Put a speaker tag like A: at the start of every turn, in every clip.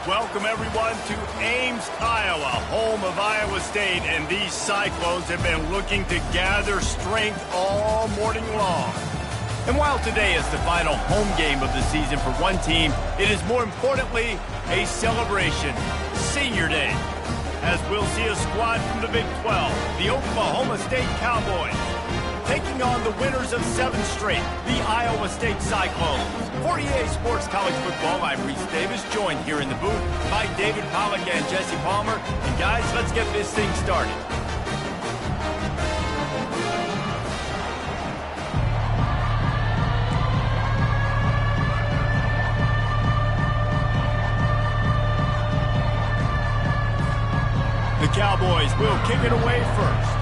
A: Welcome, everyone, to Ames, Iowa, home of Iowa State, and these Cyclones have been looking to gather strength all morning long. And while today is the final home game of the season for one team, it is more importantly a celebration, Senior Day, as we'll see a squad from the Big 12, the Oklahoma State Cowboys, taking on the winners of 7 straight, the Iowa State Cyclones. For EA Sports College Football, I'm Reese Davis, joined here in the booth by David Pollack and Jesse Palmer. And guys, let's get this thing started. The Cowboys will kick it away first.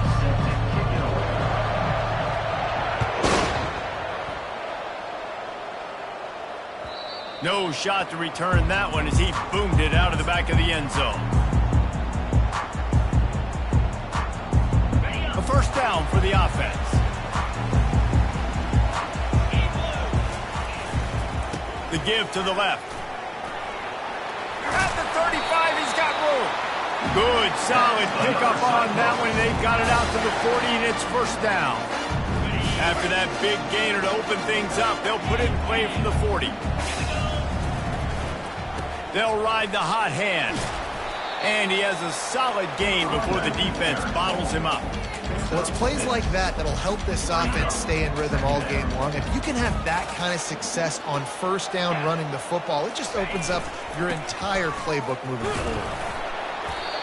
A: No shot to return that one as he boomed it out of the back of the end zone. A first down for the offense. The give to the left. At the 35, he's got room. Good, solid pickup on that one. They've got it out to the 40, and it's first down. After that big gainer to open things up, they'll put it in play from the 40. They'll ride the hot hand. And he has a solid gain before the defense bottles him up.
B: Well, it's plays like that that'll help this offense stay in rhythm all game long. If you can have that kind of success on first down running the football, it just opens up your entire playbook moving forward.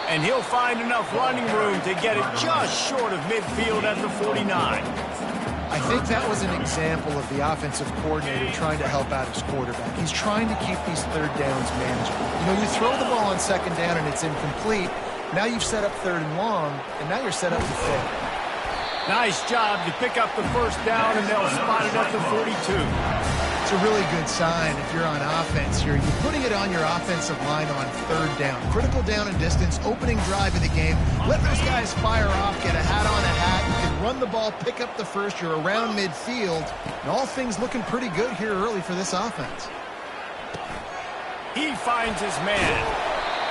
A: And he'll find enough running room to get it just short of midfield at the 49.
B: I think that was an example of the offensive coordinator trying to help out his quarterback. He's trying to keep these third downs manageable. You know, you throw the ball on second down and it's incomplete. Now you've set up third and long, and now you're set up to fail.
A: Nice job to pick up the first down, and they'll spot it at the 42.
B: It's a really good sign if you're on offense here. You're putting it on your offensive line on third down. Critical down and distance, opening drive of the game. Let those guys fire off, get a hat on a hat. You can run the ball, pick up the first. You're around midfield. And all things looking pretty good here early for this offense.
A: He finds his man.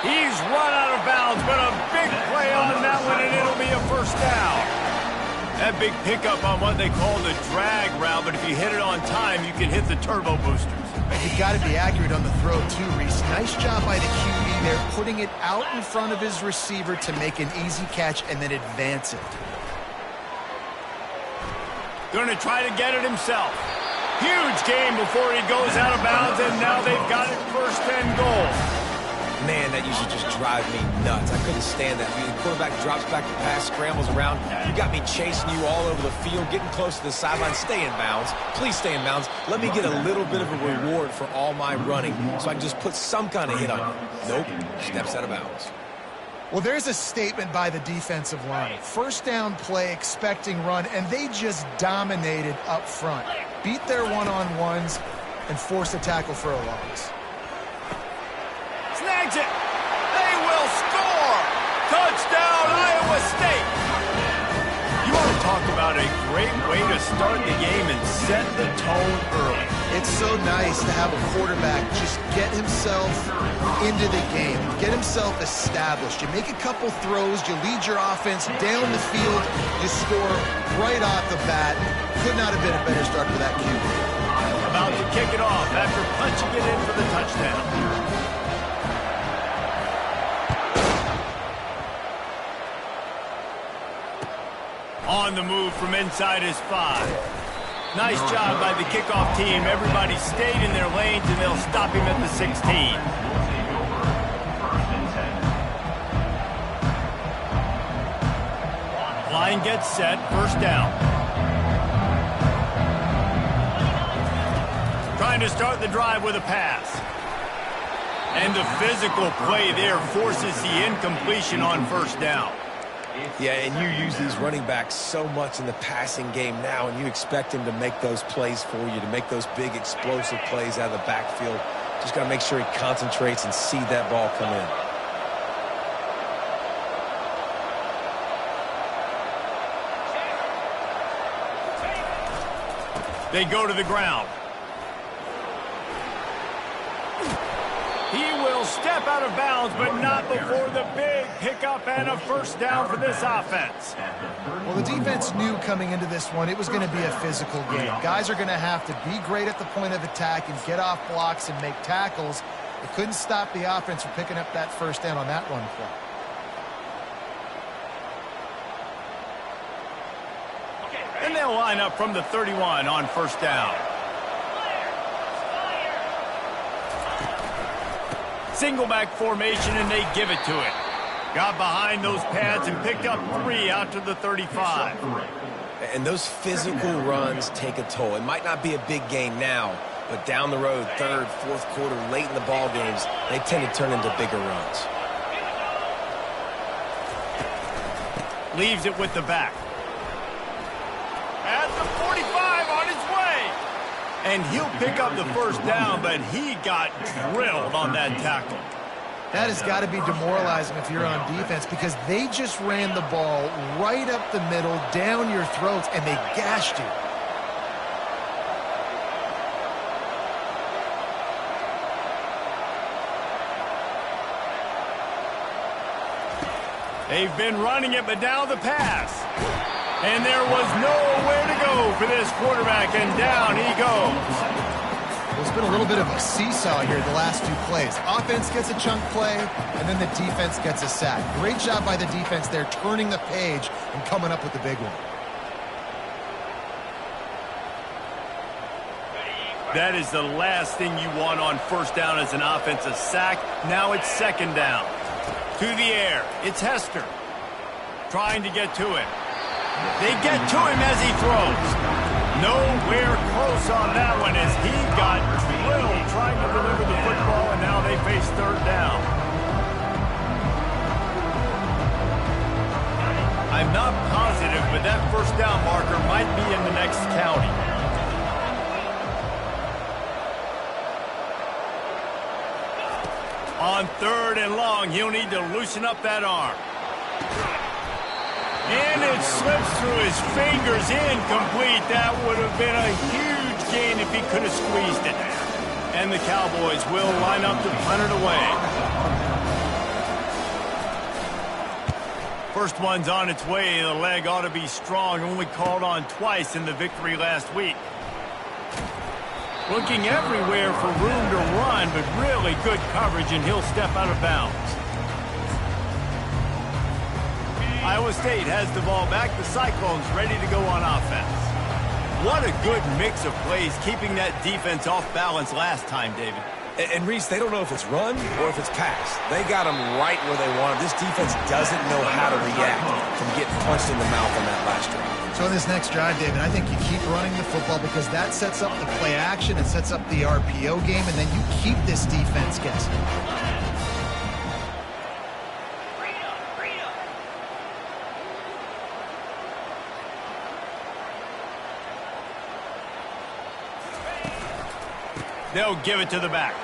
A: He's run out of bounds, but a big play on that one, and it'll be a first down. That big pickup on what they call the drag route, but if you hit it on time, you can hit the turbo boosters.
B: And you've got to be accurate on the throw, too, Reese. Nice job by the QB there, putting it out in front of his receiver to make an easy catch and then advance it.
A: Going to try to get it himself. Huge gain before he goes out of bounds, and now they've got it first and goal.
C: Man, that used to just drive me nuts. I couldn't stand that. The quarterback drops back to pass, scrambles around. You got me chasing you all over the field, getting close to the sideline. Stay in bounds. Please stay in bounds. Let me get a little bit of a reward for all my running so I can just put some kind of hit on you. Nope. Steps out of bounds.
B: Well, there's a statement by the defensive line. First down play, expecting run, and they just dominated up front. Beat their one-on-ones and forced a tackle for a loss.
A: Snags it. They will score. Touchdown, Iowa State. You want to talk about a great way to start the game and set the tone early.
B: It's so nice to have a quarterback just get himself into the game, get himself established. You make a couple throws, you lead your offense down the field, you score right off the bat. Could not have been a better start for that QB.
A: About to kick it off after punching it in for the touchdown. On the move from inside his 5. Nice job by the kickoff team. Everybody stayed in their lanes, and they'll stop him at the 16. Line gets set, first down. Trying to start the drive with a pass. And the physical play there forces the incompletion on first down.
C: Yeah, and you use these running backs so much in the passing game now, and you expect him to make those plays for you, to make those big explosive plays out of the backfield. Just got to make sure he concentrates and see that ball come in.
A: They go to the ground. He will step out of bounds, but not before the big pickup and a first down for this offense.
B: Well, the defense knew coming into this one it was going to be a physical game. Guys are going to have to be great at the point of attack and get off blocks and make tackles. They couldn't stop the offense from picking up that first down on that run play.
A: And they'll line up from the 31 on first down. Single back formation, and they give it to it. Got behind those pads and picked up 3 out to the 35.
C: And those physical runs take a toll. It might not be a big gain now, but down the road, third, fourth quarter, late in the ball games, they tend to turn into bigger runs.
A: Leaves it with the back. At the 45 on his way. And he'll pick up the first down, but he got drilled on that tackle.
B: That has got to be demoralizing if you're on defense because they just ran the ball right up the middle, down your throats, and they gashed you.
A: They've been running it, but now the pass. And there was nowhere to go for this quarterback, and down he goes.
B: Well, it's been a little bit of a seesaw here the last 2 plays. Offense gets a chunk play, and then the defense gets a sack. Great job by the defense there, turning the page and coming up with the big one.
A: That is the last thing you want on first down as an offensive sack. Now it's second down. To the air, it's Hester. Trying to get to him. They get to him as he throws. Nowhere close on that one as he got drilled trying to deliver the football, and now they face third down. I'm not positive, but that first down marker might be in the next county. On third and long, he'll need to loosen up that arm. And it slips through his fingers, incomplete. That would have been a huge gain if he could have squeezed it. And the Cowboys will line up to punt it away. First one's on its way. The leg ought to be strong. Only called on twice in the victory last week. Looking everywhere for room to run, but really good coverage, and he'll step out of bounds. Iowa State has the ball back. The Cyclones ready to go on offense. What a good mix of plays, keeping that defense off balance last time, David.
C: And Reese, they don't know if it's run or if it's pass. They got them right where they want them. This defense doesn't know how to react from getting punched in the mouth on that last drive.
B: So in this next drive, David, I think you keep running the football because that sets up the play action, it sets up the RPO game, and then you keep this defense guessing.
A: They'll give it to the back.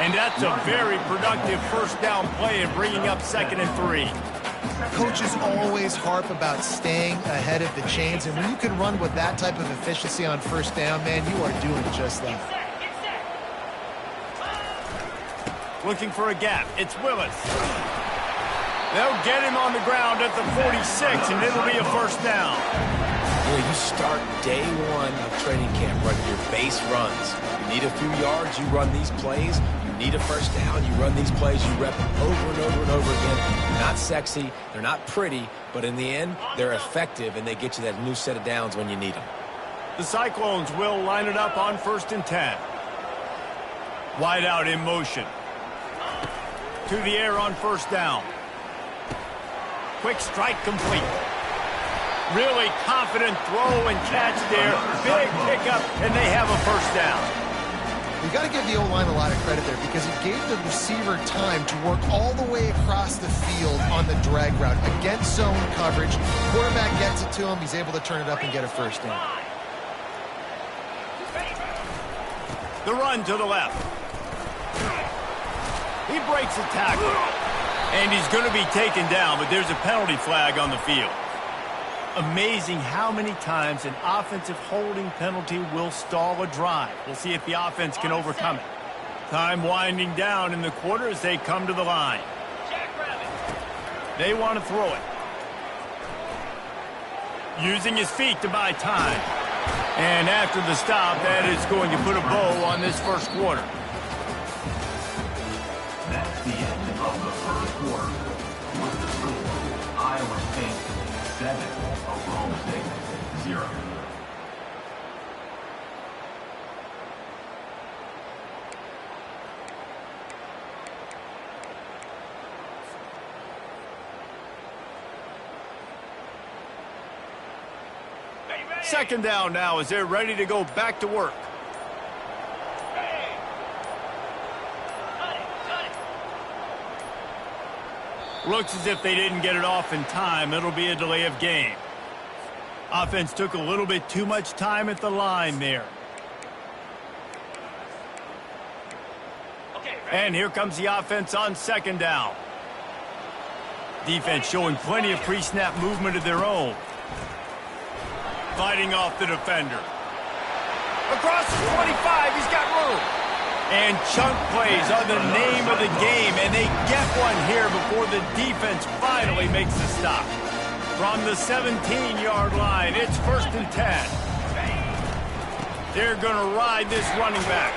A: And that's a very productive first down play and bringing up 2nd and 3.
B: Coaches always harp about staying ahead of the chains, and when you can run with that type of efficiency on first down, man, you are doing just that.
A: Looking for a gap. It's Willis. They'll get him on the ground at the 46, and it'll be a first down.
C: You start day one of training camp running your base runs. You need a few yards, you run these plays. You need a first down, you run these plays. You rep them over and over and over again. They're not sexy, they're not pretty, but in the end, they're effective, and they get you that new set of downs when you need them.
A: The Cyclones will line it up on 1st and 10. Wide out in motion. To the air on first down. Quick strike complete. Really confident throw and catch there. Big pickup, and they have a first down.
B: You got to give the O-line a lot of credit there because it gave the receiver time to work all the way across the field on the drag route against zone coverage. Quarterback gets it to him. He's able to turn it up and get a first down.
A: The run to the left. He breaks a tackle. And he's going to be taken down, but there's a penalty flag on the field. Amazing how many times an offensive holding penalty will stall a drive. We'll see if the offense can overcome it. Time winding down in the quarter as they come to the line. They want to throw it. Using his feet to buy time. And after the stop, that is going to put a bow on this first quarter.
D: That's the end of the first quarter. With the score, Iowa State 7, Oklahoma State 0.
A: Second down now as they're ready to go back to work. Looks as if they didn't get it off in time. It'll be a delay of game. Offense took a little bit too much time at the line there. And here comes the offense on second down. Defense showing plenty of pre-snap movement of their own. Fighting off the defender. Across the 25, he's got room. And chunk plays are the name of the game, and they get one here before the defense finally makes the stop. From the 17-yard line, it's 1st and 10. They're going to ride this running back.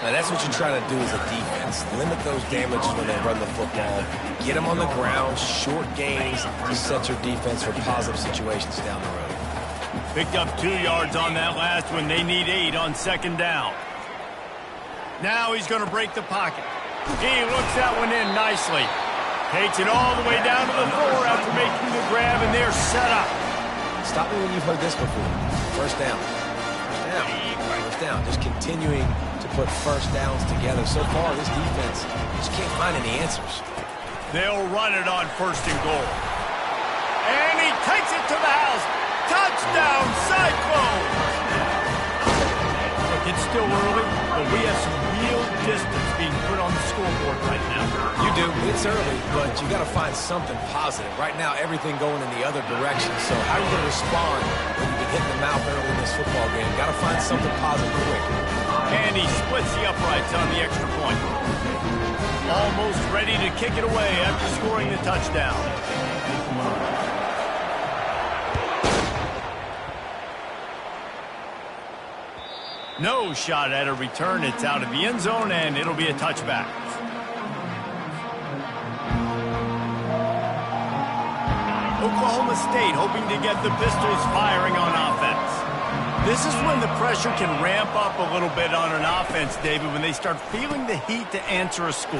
C: Now, that's what you try to do as a defense. Limit those damages when they run the football. Get them on the ground, short gains to set your defense for positive situations down the road.
A: Picked up 2 yards on that last one. They need 8 on second down. Now he's going to break the pocket. He looks that one in nicely. Takes it all the way down to the 4 after making the grab, and they're set up.
C: Stop me when you've heard this before. First down. First down. First down. Just continuing to put first downs together. So far, this defense just can't find any answers.
A: They'll run it on 1st and goal. And he takes it to the house. Touchdown, Cyclones! Look, it's still early, but we have some real distance being put on the scoreboard right now.
C: You do. It's early, but you got to find something positive. Right now, everything going in the other direction. So how are you going to respond when you've been hitting the mouth early in this football game? Got to find something positive quick.
A: And he splits the uprights on the extra point. Almost ready to kick it away after scoring the touchdown. No shot at a return. It's out of the end zone, and it'll be a touchback. Oklahoma State hoping to get the Pistols firing on offense. This is when the pressure can ramp up a little bit on an offense, David, when they start feeling the heat to answer a score.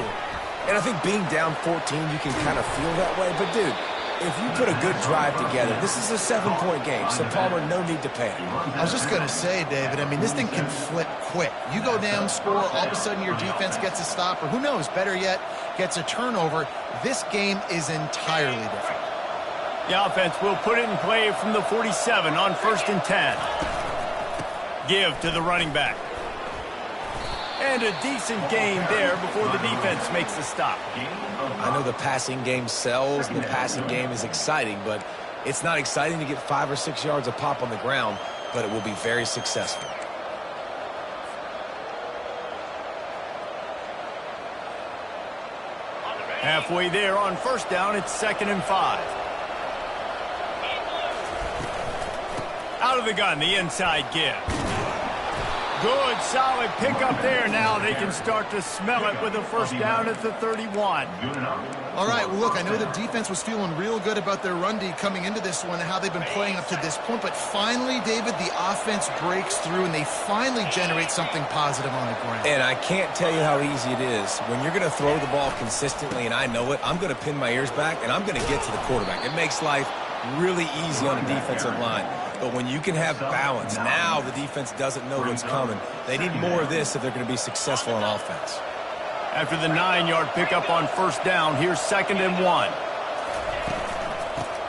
C: And I think being down 14, you can kind of feel that way. But, dude, if you put a good drive together, this is a 7-point game, so Palmer, no need to panic.
B: I was just going to say, David, I mean, this thing can flip quick. You go down, score, all of a sudden your defense gets a stop, or who knows, better yet, gets a turnover. This game is entirely different.
A: The offense will put it in play from the 47 on 1st and 10. Give to the running back. And a decent gain there before the defense makes the stop.
C: I know the passing game sells and the passing game is exciting, but it's not exciting to get 5 or 6 yards a pop on the ground, but it will be very successful.
A: Halfway there on 1st down, it's 2nd and 5. Out of the gun, the inside give. Good, solid pickup there. Now they can start to smell it with a 1st down at the 31.
B: All right, well, look, I know the defense was feeling real good about their run D coming into this one and how they've been playing up to this point, but finally, David, the offense breaks through and they finally generate something positive on the ground.
C: And I can't tell you how easy it is. When you're going to throw the ball consistently, and I know it, I'm going to pin my ears back, and I'm going to get to the quarterback. It makes life really easy on the defensive line. But when you can have balance, now the defense doesn't know what's coming. They need more of this if they're going to be successful on offense.
A: After the 9-yard pickup on 1st down, here's 2nd and 1.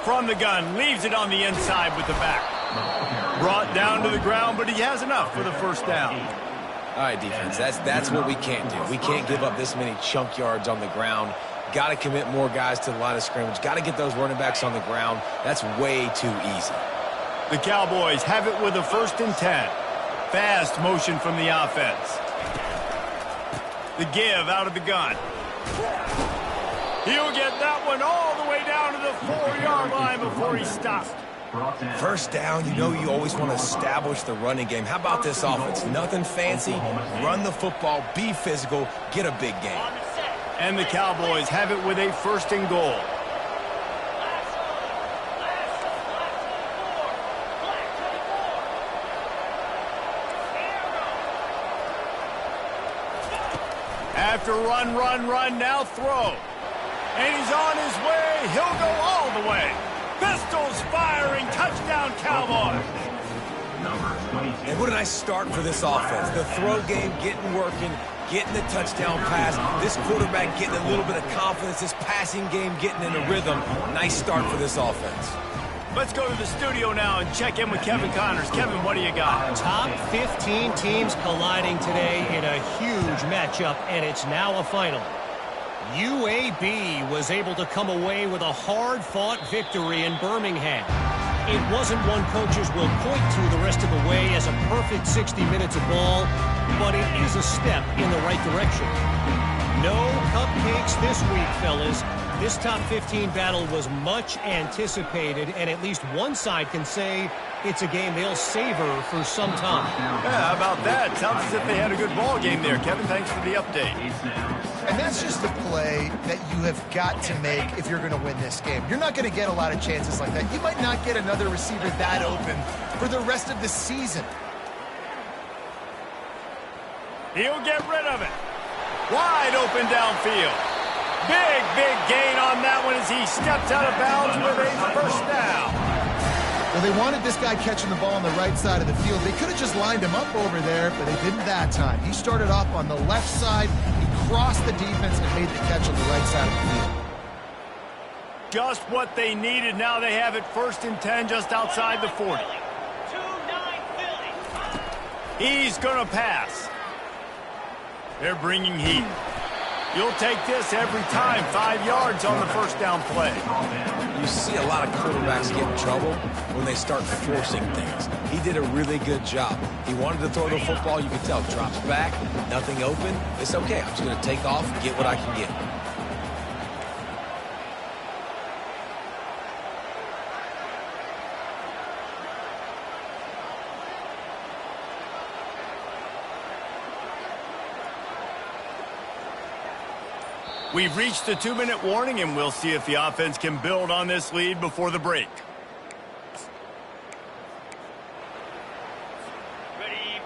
A: From the gun, leaves it on the inside with the back. Brought down to the ground, but he has enough for the 1st down.
C: All right, defense, that's what we can't do. We can't give up this many chunk yards on the ground. Got to commit more guys to the line of scrimmage. Got to get those running backs on the ground. That's way too easy.
A: The Cowboys have it with a 1st and 10. Fast motion from the offense. The give out of the gun. He'll get that one all the way down to the 4-yard line before he stopped.
C: First down, you know you always want to establish the running game. How about this offense? Nothing fancy. Run the football, be physical, get a big game.
A: And the Cowboys have it with a 1st and goal. After run, now throw. And he's on his way. He'll go all the way. Pistols firing. Touchdown, Cowboys.
C: And what a nice start for this offense. The throw game getting working, getting the touchdown pass. This quarterback getting a little bit of confidence. This passing game getting in a rhythm. Nice start for this offense.
A: Let's go to the studio now and check in with Kevin Connors. Kevin, what do you got?
E: Top 15 teams colliding today in a huge matchup, and it's now a final. UAB was able to come away with a hard-fought victory in Birmingham. It wasn't one coaches will point to the rest of the way as a perfect 60 minutes of ball, but it is a step in the right direction. No cupcakes this week, fellas. This top 15 battle was much anticipated, and at least one side can say it's a game they'll savor for some time.
A: Yeah, how about that? Sounds as if they had a good ball game there. Kevin, thanks for the update.
B: And that's just a play that you have got to make if you're going to win this game. You're not going to get a lot of chances like that. You might not get another receiver that open for the rest of the season.
A: He'll get rid of it. Wide open downfield. Big gain on that one as he steps out of bounds with a 1st down.
B: Well, they wanted this guy catching the ball on the right side of the field. They could have just lined him up over there, but they didn't that time. He started off on the left side. He crossed the defense and made the catch on the right side of the field.
A: Just what they needed. Now they have it 1st and 10 just outside the 40. He's going to pass. They're bringing heat. You'll take this every time. 5 yards on the 1st down play.
C: You see a lot of quarterbacks get in trouble when they start forcing things. He did a really good job. He wanted to throw the football. You could tell. Drops back, nothing open. It's okay. I'm just going to take off and get what I can get.
A: We've reached the 2-minute warning, and we'll see if the offense can build on this lead before the break.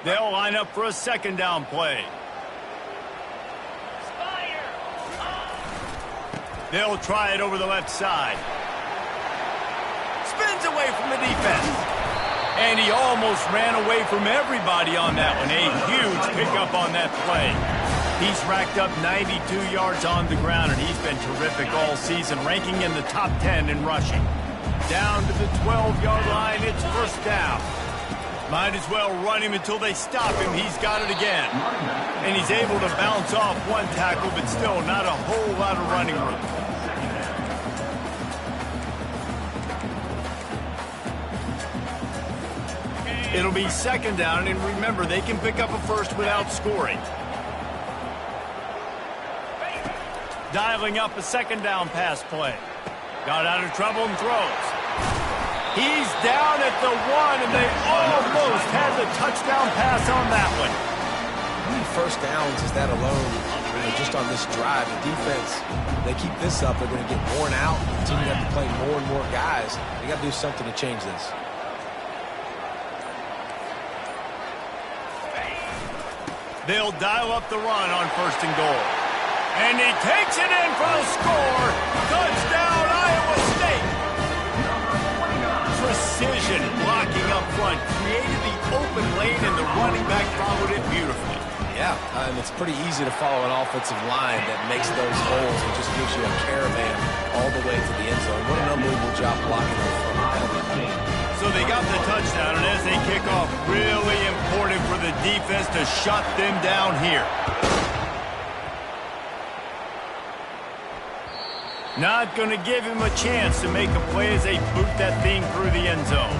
A: They'll line up for a 2nd down play. They'll try it over the left side. Spins away from the defense. And he almost ran away from everybody on that one. A huge pickup on that play. He's racked up 92 yards on the ground, and he's been terrific all season, ranking in the top 10 in rushing. Down to the 12-yard line, it's 1st down. Might as well run him until they stop him. He's got it again. And he's able to bounce off one tackle, but still not a whole lot of running room. It'll be 2nd down, and remember, they can pick up a 1st without scoring. Dialing up a 2nd down pass play. Got out of trouble and throws. He's down at the 1, and they almost had the touchdown pass on that one.
C: How many 1st downs is that alone? Just on this drive, the defense, they keep this up, they're going to get worn out. The team have to play more and more guys. They got to do something to change this.
A: They'll dial up the run on 1st and goal. And he takes it in for the score. Touchdown, Iowa State. Precision blocking up front. Created the open lane, and the running back followed it beautifully.
C: Yeah, and it's pretty easy to follow an offensive line that makes those holes and just gives you a caravan all the way to the end zone. What an unbelievable job blocking the front of that.
A: So they got the touchdown, and as they kick off, really important for the defense to shut them down here. Not going to give him a chance to make a play as they boot that thing through the end zone.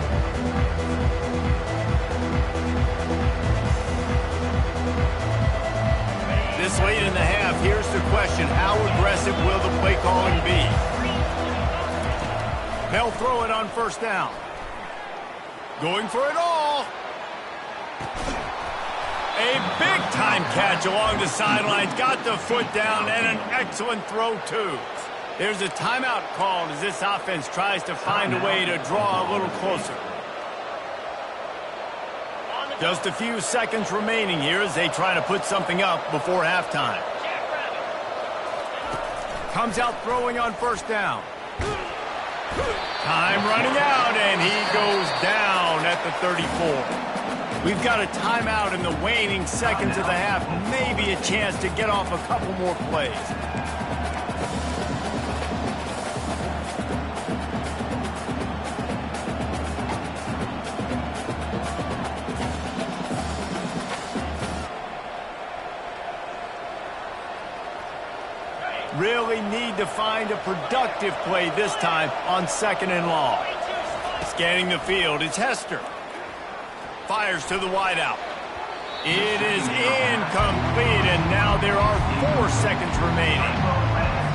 A: This late in the the question, how aggressive will the play calling be? They'll throw it on first down. Going for it all. A big-time catch along the sidelines. Got the foot down, and an excellent throw, too. There's a timeout called as this offense tries to find a way to draw a little closer. Just a few seconds remaining here as they try to put something up before halftime. Comes out throwing on first down. Time running out, and he goes down at the 34. We've got a timeout in the waning seconds of the half. Maybe a chance to get off a couple more plays. Really need to find a productive play this time on second and long. Scanning the field, it's Hester. Fires to the wideout. It is incomplete, and now there are 4 seconds remaining.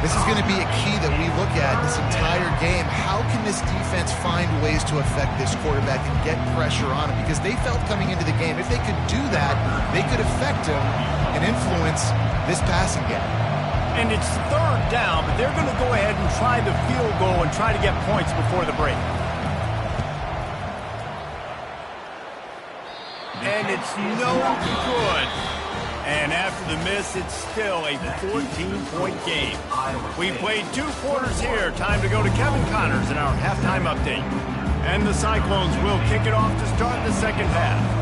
B: This is going to be a key that we look at this entire game. How can this defense find ways to affect this quarterback and get pressure on him? Because they felt coming into the game, if they could do that, they could affect him and influence this passing game.
A: And it's third down, but they're going to go ahead and try the field goal and try to get points before the break. And it's no good. And after the miss, it's still a 14-point game. We played 2 quarters here. Time to go to Kevin Connors in our halftime update. And the Cyclones will kick it off to start the second half.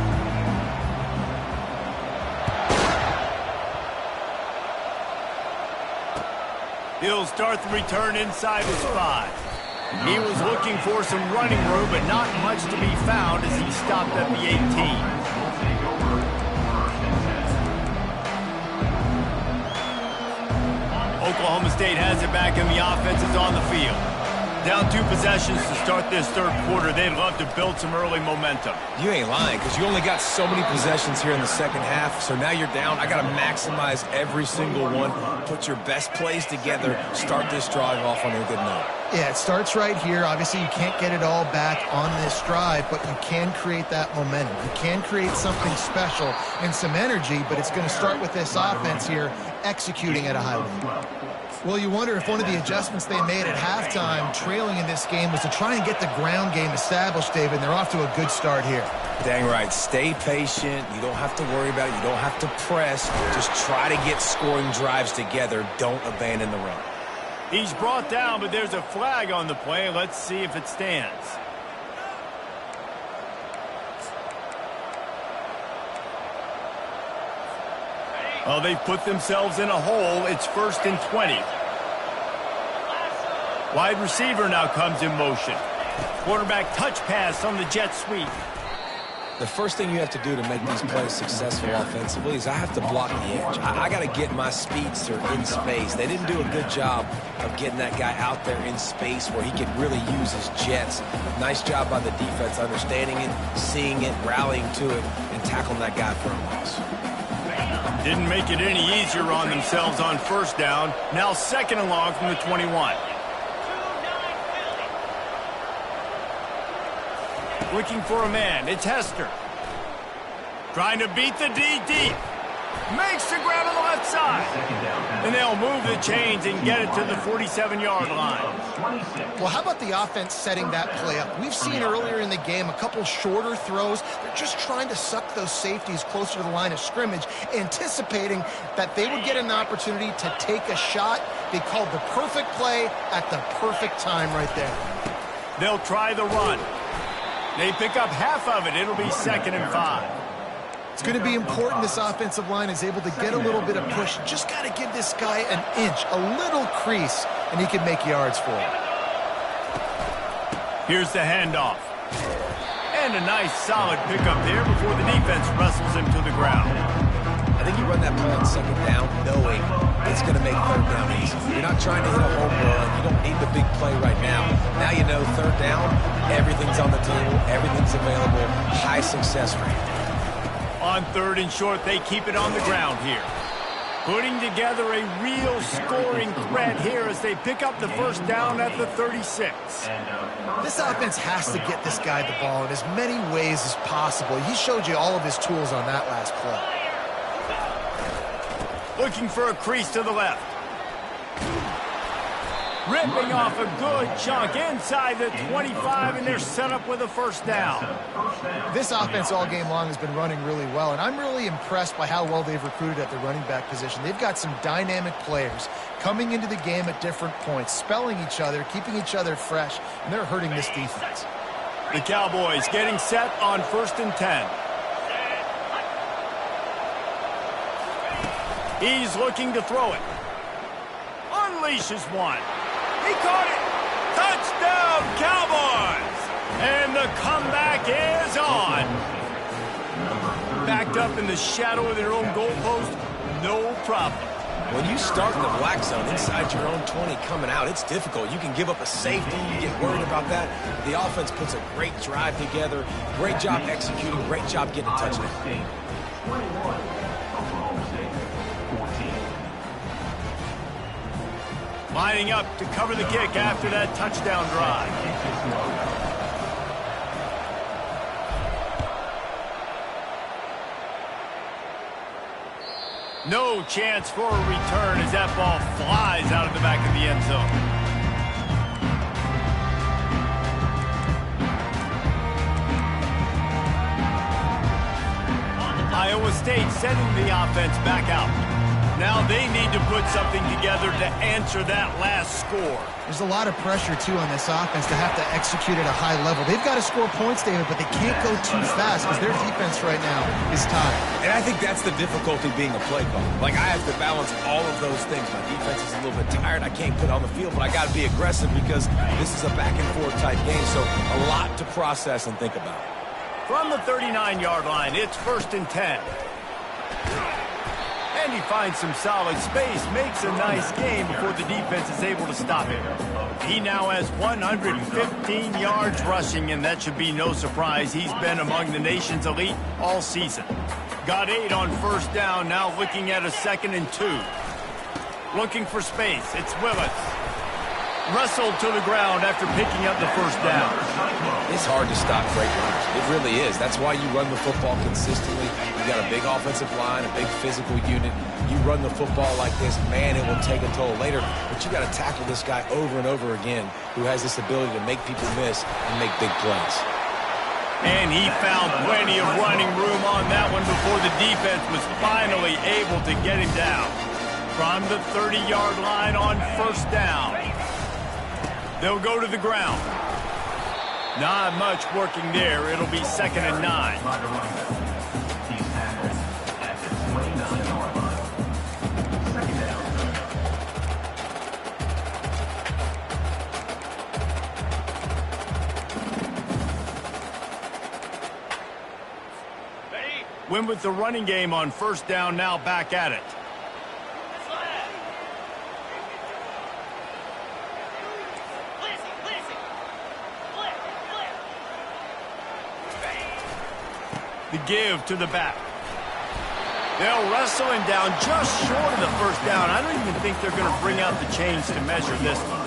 A: He'll start the return inside his 5. He was looking for some running room, but not much to be found as he stopped at the 18. Oklahoma State has it back, and the offense is on the field. Down 2 possessions to start this third quarter. They'd love to build some early momentum.
C: You ain't lying, because you only got so many possessions here in the second half, so now you're down. I got to maximize every single one, put your best plays together, start this drive off on a good note.
B: Yeah, it starts right here. Obviously, you can't get it all back on this drive, but you can create that momentum. You can create something special and some energy, but it's going to start with this offense here executing at a high level. Well, you wonder if one of the adjustments they made at halftime, trailing in this game, was to try and get the ground game established, David, and they're off to a good start here.
C: Dang right. Stay patient. You don't have to worry about it. You don't have to press. Just try to get scoring drives together. Don't abandon the run.
A: He's brought down, but there's a flag on the play. Let's see if it stands. Well, they've put themselves in a hole. It's 1st and 20. Wide receiver now comes in motion. Quarterback touch pass on the jet sweep.
C: The first thing you have to do to make these plays successful offensively is I have to block the edge. I got to get my speedster in space. They didn't do a good job of getting that guy out there in space where he could really use his jets. Nice job by the defense understanding it, seeing it, rallying to it, and tackling that guy for a loss.
A: Didn't make it any easier on themselves on first down. Now second and long from the 21. Looking for a man. It's Hester. Trying to beat the D deep. Makes the grab on the left side. And they'll move the chains and get it to the 47-yard line.
B: Well, how about the offense setting that play up? We've seen earlier in the game a couple shorter throws. They're just trying to suck those safeties closer to the line of scrimmage, anticipating that they would get an opportunity to take a shot. They called the perfect play at the perfect time right there.
A: They'll try the run. They pick up half of it. It'll be 2nd and 5.
B: It's going to be important this offensive line is able to get a little bit of push. Just got to give this guy an inch, a little crease, and he can make yards for it.
A: Here's the handoff. And a nice solid pickup there before the defense wrestles him to the ground.
C: I think you run that play on second down knowing it's going to make third down easy. You're not trying to hit a home run. You don't need the big play right now. Now you know third down, everything's on the table, everything's available, high success rate.
A: On 3rd and short, they keep it on the ground here. Putting together a real scoring threat here as they pick up the first down at the 36.
B: This offense has to get this guy the ball in as many ways as possible. He showed you all of his tools on that last play.
A: Looking for a crease to the left. Ripping off a good chunk inside the 25, and they're set up with a first down.
B: This offense all game long has been running really well, and I'm really impressed by how well they've recruited at the running back position. They've got some dynamic players coming into the game at different points, spelling each other, keeping each other fresh, and they're hurting this defense.
A: The Cowboys getting set on 1st and 10. He's looking to throw it. Unleashes one. He caught it. Touchdown, Cowboys. And the comeback is on. Backed up in the shadow of their own goalpost, no problem.
C: When you start in the black zone inside your own 20 coming out, it's difficult. You can give up a safety. You get worried about that. The offense puts a great drive together. Great job executing. Great job getting a touchdown.
D: 21, Oklahoma State 14.
A: Lining up to cover the kick after that touchdown drive. No chance for a return as that ball flies out of the back of the end zone. Iowa State sending the offense back out. Now they need to put something together to answer that last score.
B: There's a lot of pressure, too, on this offense to have to execute at a high level. They've got to score points, David, but they can't go too fast because their defense right now is tired.
C: And I think that's the difficulty being a play caller. Like, I have to balance all of those things. My defense is a little bit tired. I can't put it on the field, but I got to be aggressive because this is a back-and-forth type game, so a lot to process and think about.
A: From the 39-yard line, it's 1st and 10. And he finds some solid space, makes a nice game before the defense is able to stop him. He now has 115 yards rushing, and that should be no surprise. He's been among the nation's elite all season. Got 8 on first down, now looking at a 2nd and 2. Looking for space, it's Willis. Wrestled to the ground after picking up the first down.
C: It's hard to stop great runners. It really is. That's why you run the football consistently. You got a big offensive line, a big physical unit. You run the football like this, man, it will take a toll later. But you got to tackle this guy over and over again who has this ability to make people miss and make big plays.
A: And he found plenty of running room on that one before the defense was finally able to get him down. From the 30-yard line on first down. They'll go to the ground. Not much working there. It'll be 2nd and 9.
D: He's tackled at the 29-yard line. 2nd down.
A: Win with the running game on first down, now back at it. The give to the back. They'll wrestle him down just short of the first down. I don't even think they're going to bring out the chains to measure this one.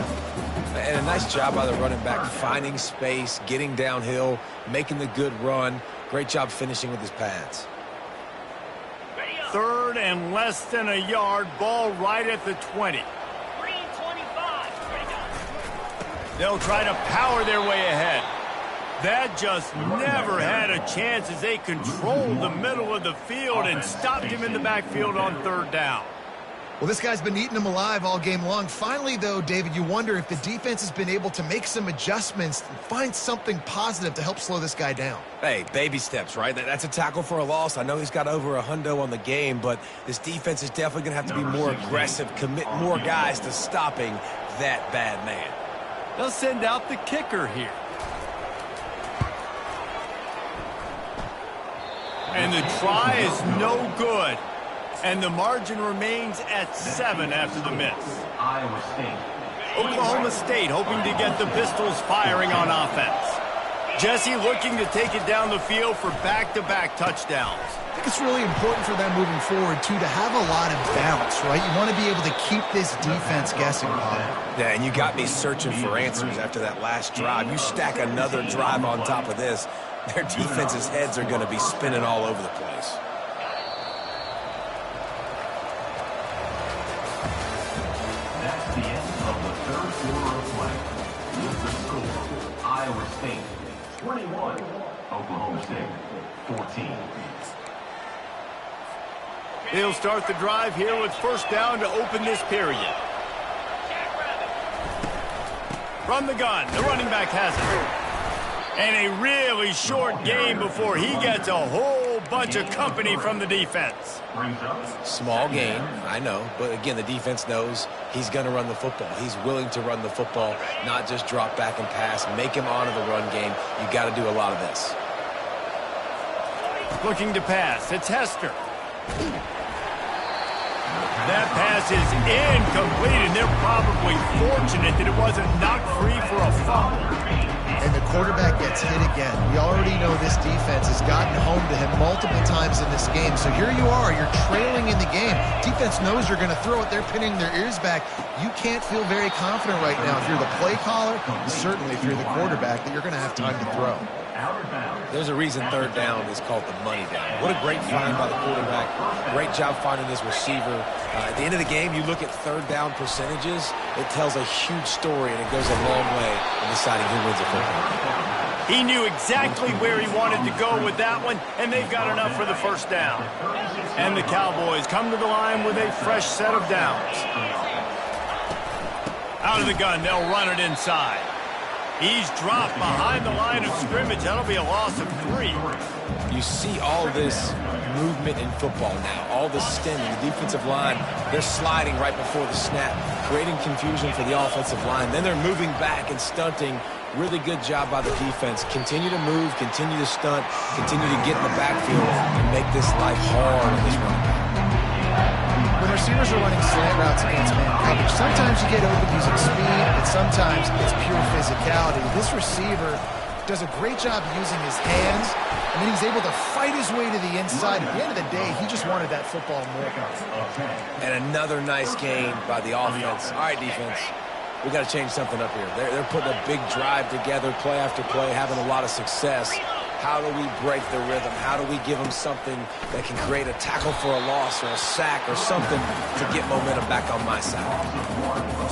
C: And a nice job by the running back, finding space, getting downhill, making the good run. Great job finishing with his pads.
A: 3rd and less than a yard, ball right at the 20. They'll try to power their way ahead. That just never had a chance as they controlled the middle of the field and stopped him in the backfield on 3rd down.
B: Well, this guy's been eating them alive all game long. Finally, though, David, you wonder if the defense has been able to make some adjustments and find something positive to help slow this guy down.
C: Hey, baby steps, right? That's a tackle for a loss. I know he's got over a hundo on the game, but this defense is definitely going to have to be more aggressive, commit more guys to stopping that bad man.
A: They'll send out the kicker here. And the try is no good. And the margin remains at 7 after the miss.
D: Iowa State.
A: Oklahoma State hoping to get the Pistols firing on offense. Jesse looking to take it down the field for back-to-back touchdowns.
B: I think it's really important for them moving forward, too, to have a lot of bounce, right? You want to be able to keep this defense guessing, Bob.
C: Yeah, and you got me searching for answers after that last drive. You stack another drive on top of this, their defense's heads are going to be spinning all over the place.
D: That's the end of the third quarter of play. With the score, Iowa State 21, Oklahoma State 14.
A: They'll start the drive here with first down to open this period. From the gun, the running back has it. And a really short game before he gets a whole bunch of company from the defense.
C: Small gain, I know, but again, the defense knows he's going to run the football. He's willing to run the football, not just drop back and pass, make him honor the run game. You got to do a lot of this.
A: Looking to pass, it's Hester. That pass is incomplete, and they're probably fortunate that it wasn't knocked free for a fumble.
B: And the quarterback gets hit again. We already know this defense has gotten home to him multiple times in this game. So here you are, you're trailing in the game. Defense knows you're going to throw it. They're pinning their ears back. You can't feel very confident right now if you're the play caller, and certainly if you're the quarterback, that you're going to have time to throw.
C: There's a reason third down is called the money down. What a great find by the quarterback. Great job finding his receiver. At the end of the game, you look at third down percentages, it tells a huge story, and it goes a long way in deciding who wins a football game.
A: He knew exactly where he wanted to go with that one, and they've got enough for the first down. And the Cowboys come to the line with a fresh set of downs. Out of the gun, they'll run it inside. He's dropped behind the line of scrimmage. That'll be a loss of 3.
C: You see all this movement in football now, all the stemming, the defensive line, they're sliding right before the snap, creating confusion for the offensive line. Then they're moving back and stunting. Really good job by the defense. Continue to move, continue to stunt, continue to get in the backfield and make this life hard on this run.
B: When receivers are running slant routes against man coverage, sometimes you get open using speed, but sometimes it's pure physicality. This receiver does a great job using his hands, and then he's able to fight his way to the inside. At the end of the day, he just wanted that football more.
C: And another nice gain by the offense. All right, defense, we got to change something up here. They're putting a big drive together, play after play, having a lot of success. How do we break the rhythm? How do we give them something that can create a tackle for a loss or a sack or something to get momentum back on my side?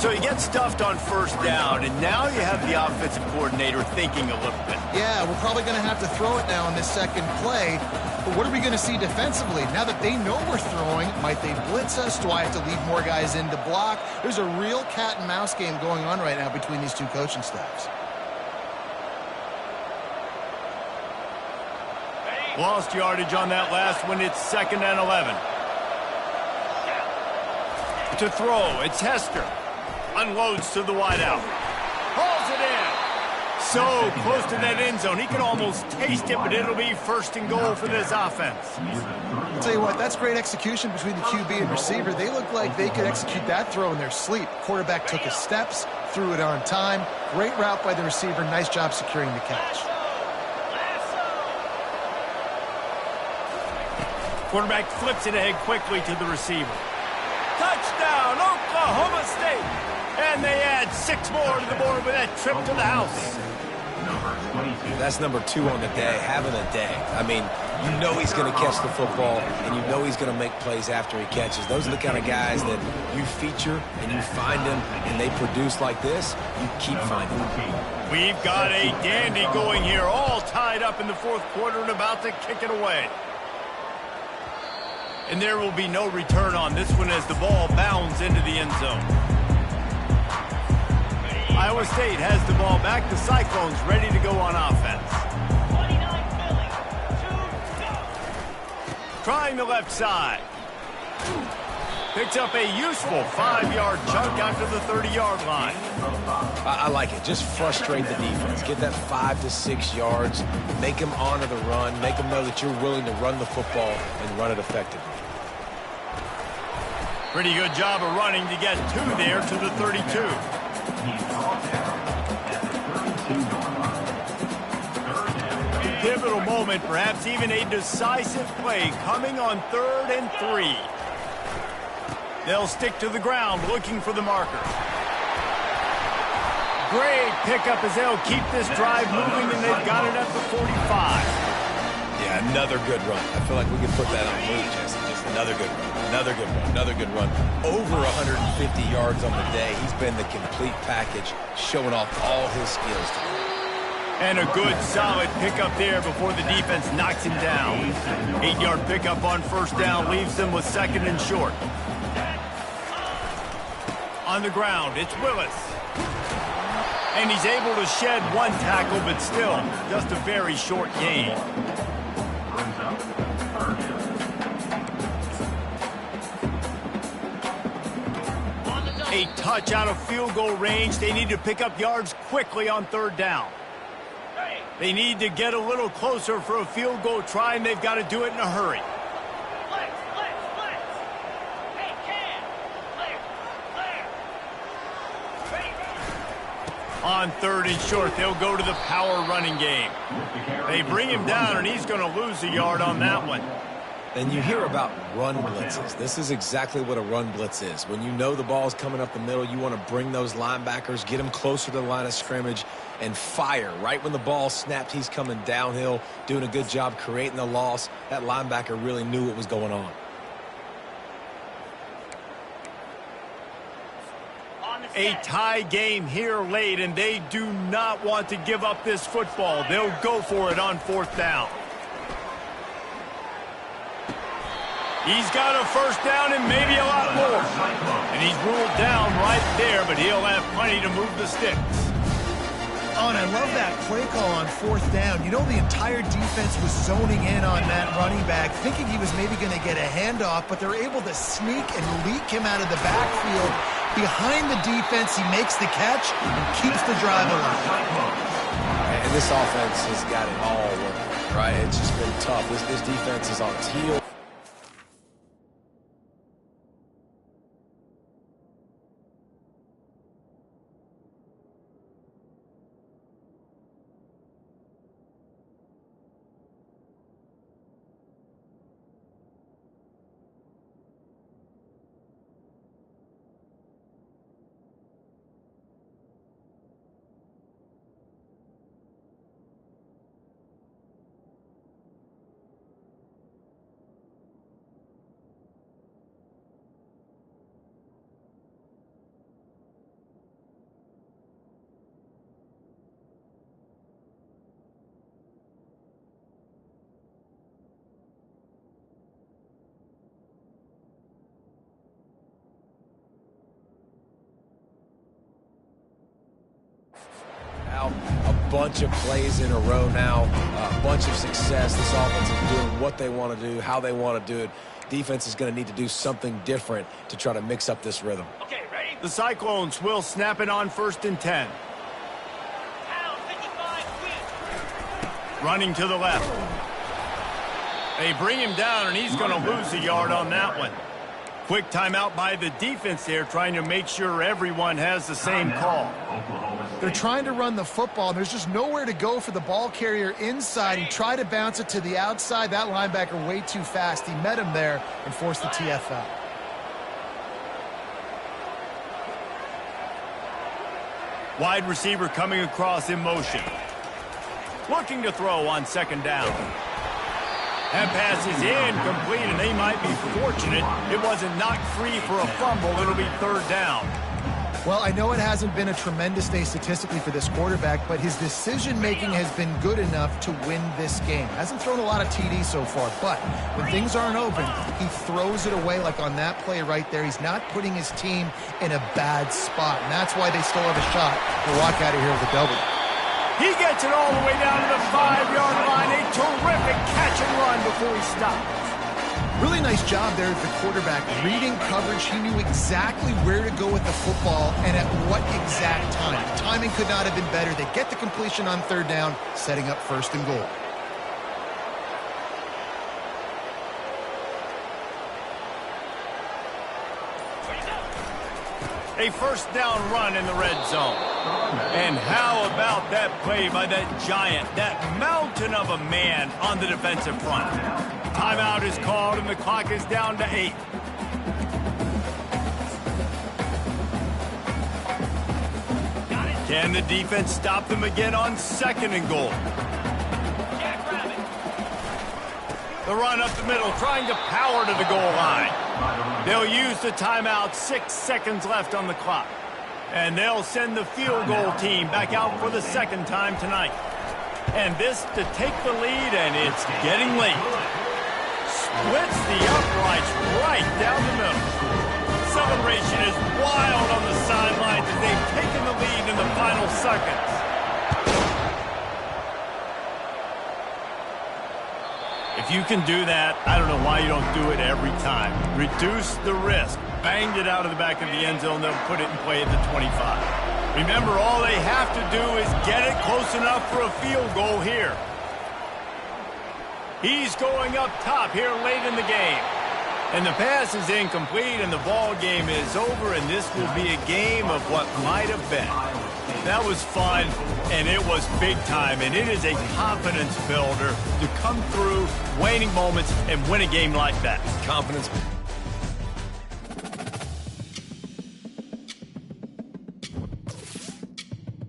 A: So he gets stuffed on first down, and now you have the offensive coordinator thinking a little bit.
B: Yeah, we're probably going to have to throw it now on this second play. But what are we going to see defensively? Now that they know we're throwing, might they blitz us? Do I have to leave more guys in to block? There's a real cat and mouse game going on right now between these two coaching staffs.
A: Lost yardage on that last one. It's 2nd and 11. To throw, it's Hester. Unloads to the wideout. Hauls it in. So close to that end zone. He can almost taste it, but it'll be 1st and goal for this offense.
B: I'll tell you what, that's great execution between the QB and receiver. They look like they could execute that throw in their sleep. Quarterback took his steps, threw it on time. Great route by the receiver. Nice job securing the catch.
A: Quarterback flips it ahead quickly to the receiver. Touchdown, Oklahoma State! And they add 6 more to the board with that trip to the house.
C: That's number 2 on the day, having a day. I mean, you know he's going to catch the football, and you know he's going to make plays after he catches. Those are the kind of guys that you feature, and you find them, and they produce like this, you keep finding them.
A: We've got a dandy going here, all tied up in the 4th quarter and about to kick it away. And there will be no return on this one as the ball bounds into the end zone. Iowa State has the ball back. The Cyclones ready to go on offense. Trying the left side. Picks up a useful 5-yard chunk after the 30-yard line.
C: I like it. Just frustrate the defense. Get that 5 to 6 yards. Make them honor the run. Make them know that you're willing to run the football and run it effectively.
A: Pretty good job of running to get 2 there to the 32.
D: He's brought down at the 32-yard line. 3rd
A: moment, perhaps even a decisive play coming on 3rd and 3. They'll stick to the ground looking for the marker. Great pickup as they'll keep this drive moving, and they've got it at the 45.
C: Yeah, another good run. I feel like we could put that on move, Jesse. Just another good run, another good run, another good run. Over 150 yards on the day. He's been the complete package, showing off all his skills today.
A: And a good, solid pickup there before the defense knocks him down. 8-yard pickup on 1st down leaves them with 2nd and short. On the ground, it's Willis. And he's able to shed 1 tackle, but still, just a very short gain. A touch out of field goal range. They need to pick up yards quickly on 3rd down. They need to get a little closer for a field goal try, and they've got to do it in a hurry. On 3rd and short, they'll go to the power running game. They bring him down, and he's going to lose a yard on that one.
C: And you hear about run blitzes. This is exactly what a run blitz is. When you know the ball's coming up the middle, you want to bring those linebackers, get them closer to the line of scrimmage, and fire. Right when the ball snapped, he's coming downhill, doing a good job creating the loss. That linebacker really knew what was going on.
A: A tie game here late, and they do not want to give up this football. They'll go for it on 4th down. He's got a 1st down and maybe a lot more. And he's ruled down right there, but he'll have plenty to move the sticks.
B: Oh, and I love that play call on 4th down. You know, the entire defense was zoning in on that running back, thinking he was maybe going to get a handoff, but they're able to sneak and leak him out of the backfield. Behind the defense, he makes the catch and keeps the drive alive.
C: And this offense has got it all working, right? It's just been tough. This defense is on its heels. A bunch of plays in a row now, a bunch of success. This offense is doing what they want to do, how they want to do it. Defense is going to need to do something different to try to mix up this rhythm.
A: Okay, ready? The Cyclones will snap it on 1st and 10. Running to the left. They bring him down, and he's going to lose a yard on that one. Quick timeout by the defense there, trying to make sure everyone has the same call.
B: They're trying to run the football. There's just nowhere to go for the ball carrier inside. He tried to bounce it to the outside. That linebacker way too fast. He met him there and forced the TFL.
A: Wide receiver coming across in motion. Looking to throw on 2nd down. That pass is incomplete, and they might be fortunate it wasn't knocked free for a fumble. It'll be 3rd down.
B: Well, I know it hasn't been a tremendous day statistically for this quarterback, but his decision-making has been good enough to win this game. Hasn't thrown a lot of TDs so far, but when things aren't open, he throws it away like on that play right there. He's not putting his team in a bad spot, and that's why they still have a shot to walk out of here with a W.
A: He gets it all the way down to the 5-yard line. A terrific catch and run before he stops.
B: Really nice job there at the quarterback. Reading coverage, he knew exactly where to go with the football and at what exact time. Timing could not have been better. They get the completion on 3rd down, setting up 1st and goal.
A: A 1st down run in the red zone. And how about that play by that giant, that mountain of a man on the defensive front? Timeout is called and the clock is down to 8. Can the defense stop them again on 2nd and goal? The run up the middle, trying to power to the goal line. They'll use the timeout, 6 seconds left on the clock. And they'll send the field goal team back out for the 2nd time tonight. And this to take the lead, and it's getting late. Splits the uprights right down the middle. Celebration is wild on the sidelines as they've taken the lead in the final seconds. If you can do that, I don't know why you don't do it every time. Reduce the risk. Banged it out of the back of the end zone. They'll put it in play at the 25. Remember, all they have to do is get it close enough for a field goal here. He's going up top here late in the game. And the pass is incomplete, and the ball game is over, and this will be a game of what might have been. That was fun, and it was big time, and it is a confidence builder to come through waning moments and win a game like that.
C: Confidence